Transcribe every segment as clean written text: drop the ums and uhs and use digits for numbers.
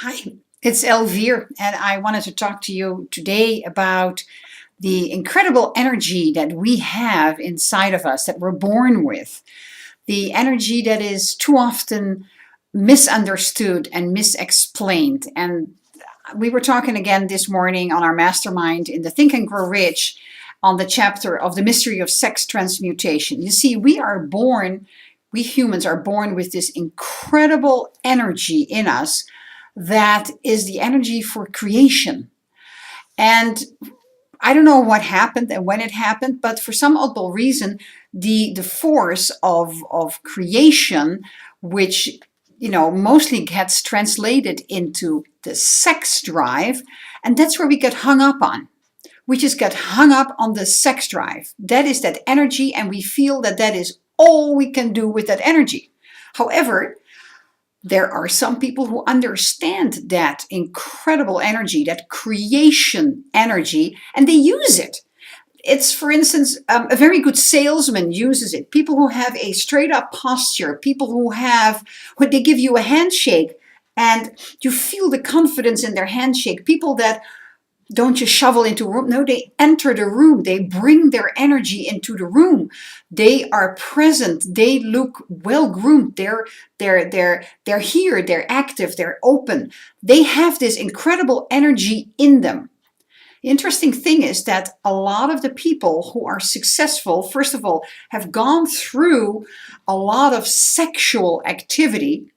Hi, it's Elvire, and I wanted to talk to you today about the incredible energy that we have inside of us that we're born with. The energy that is too often misunderstood and misexplained. And we were talking again this morning on our mastermind in the Think and Grow Rich on the chapter of the mystery of sex transmutation. You see, we humans are born with this incredible energy in us that is the energy for creation. And I don't know what happened and when it happened, but for some oddball reason, the force of creation, which mostly gets translated into the sex drive, and that's where we get hung up on. We just get hung up on the sex drive. That is that energy, and we feel that that is all we can do with that energy. However, there are some people who understand that incredible energy, that creation energy, and they use it. It's, for instance, a very good salesman uses it. People who have a straight up posture, people when they give you a handshake and you feel the confidence in their handshake, people that don't just shovel into a room. No, they enter the room. They bring their energy into the room. They are present. They look well groomed. They're here. They're active. They're open. They have this incredible energy in them. The interesting thing is that a lot of the people who are successful, first of all, have gone through a lot of sexual activity.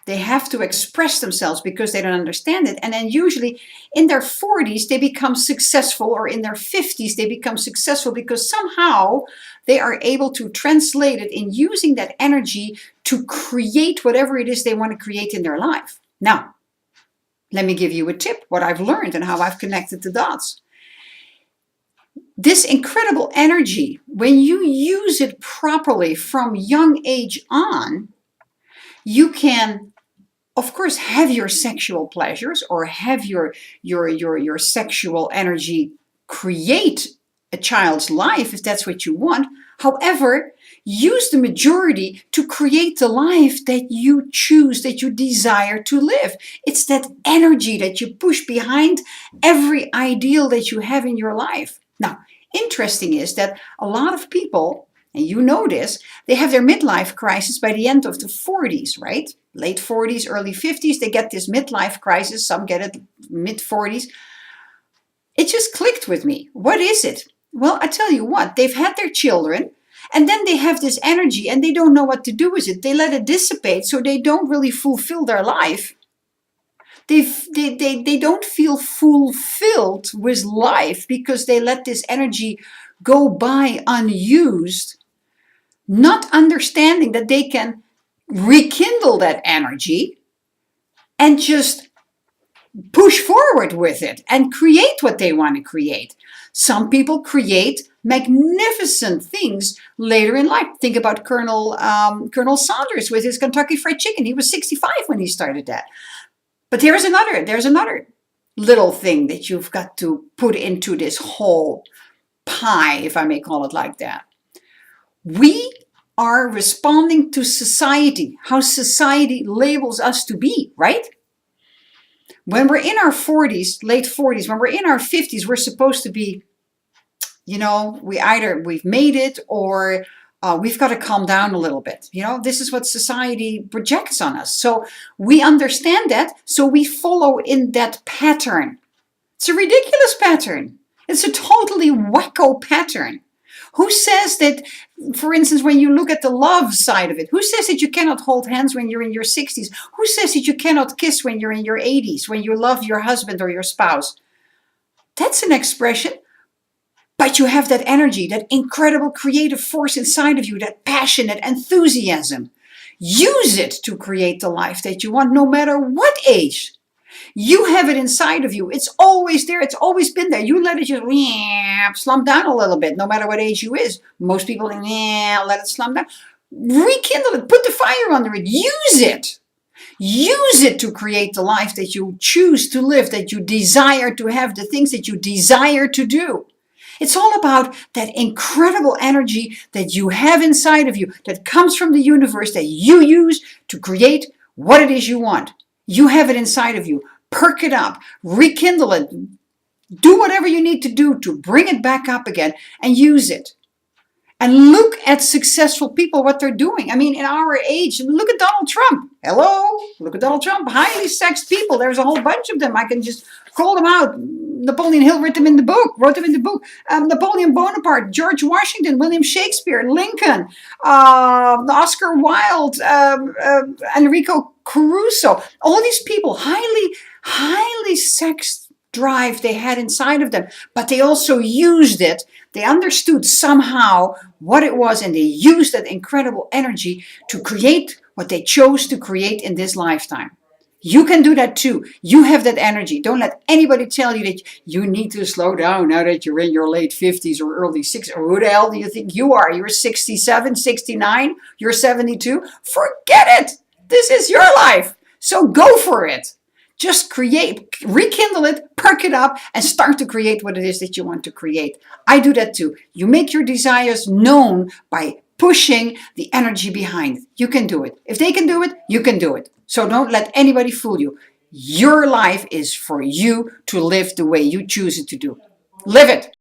They have to express themselves because they don't understand it. And then usually in their 40s, they become successful, or in their 50s, they become successful because somehow they are able to translate it in using that energy to create whatever it is they want to create in their life. Now, let me give you a tip, what I've learned and how I've connected the dots. This incredible energy, when you use it properly from young age on, you can, of course, have your sexual pleasures or have your sexual energy create a child's life if that's what you want. However, use the majority to create the life that you choose, that you desire to live. It's that energy that you push behind every ideal that you have in your life. Now, interesting is that a lot of people, and you know this, they have their midlife crisis by the end of the 40s, right? Late 40s, early 50s, they get this midlife crisis. Some get it mid 40s. It just clicked with me. What is it? Well, I tell you what, they've had their children, and then they have this energy and they don't know what to do with it. They let it dissipate, so they don't really fulfill their life. They don't feel fulfilled with life because they let this energy go by unused, not understanding that they can rekindle that energy and just push forward with it and create what they want to create. Some people create magnificent things later in life. Think about Colonel Sanders with his Kentucky Fried Chicken. He was 65 when he started that. But there's another little thing that you've got to put into this whole pie, if I may call it like that. We are responding to society, how society labels us to be, right? When we're in our 40s, late 40s, when we're in our 50s, we're supposed to be, we've made it or we've got to calm down a little bit. This is what society projects on us. So we understand that, so we follow in that pattern. It's a ridiculous pattern. It's a totally wacko pattern. Who says that, for instance, when you look at the love side of it, who says that you cannot hold hands when you're in your 60s? Who says that you cannot kiss when you're in your 80s, when you love your husband or your spouse? That's an expression. But you have that energy, that incredible creative force inside of you, that passion, that enthusiasm. Use it to create the life that you want, no matter what age. You have it inside of you. It's always there. It's always been there. You let it just slump down a little bit, no matter what age you is. Most people let it slump down. Rekindle it. Put the fire under it. Use it. Use it to create the life that you choose to live, that you desire to have, the things that you desire to do. It's all about that incredible energy that you have inside of you, that comes from the universe, that you use to create what it is you want. You have it inside of you. Perk it up, rekindle it, do whatever you need to do to bring it back up again and use it. And look at successful people, what they're doing. I mean, in our age, look at Donald Trump. Hello, look at Donald Trump. Highly sexed people. There's a whole bunch of them. I can just call them out. Napoleon Hill wrote them in the book. Napoleon Bonaparte, George Washington, William Shakespeare, Lincoln, Oscar Wilde, Enrico Caruso. All these people, highly sexed drive they had inside of them, but they also used it. They understood somehow what it was, and they used that incredible energy to create what they chose to create in this lifetime. You can do that too. You have that energy. Don't let anybody tell you that you need to slow down now that you're in your late 50s or early 60s. Or who the hell do you think you are? You're 67, 69, you're 72. Forget it. This is your life. So go for it. Just create, rekindle it, perk it up, and start to create what it is that you want to create. I do that too. You make your desires known by pushing the energy behind it. You can do it. If they can do it, you can do it. So don't let anybody fool you. Your life is for you to live the way you choose it to do. Live it.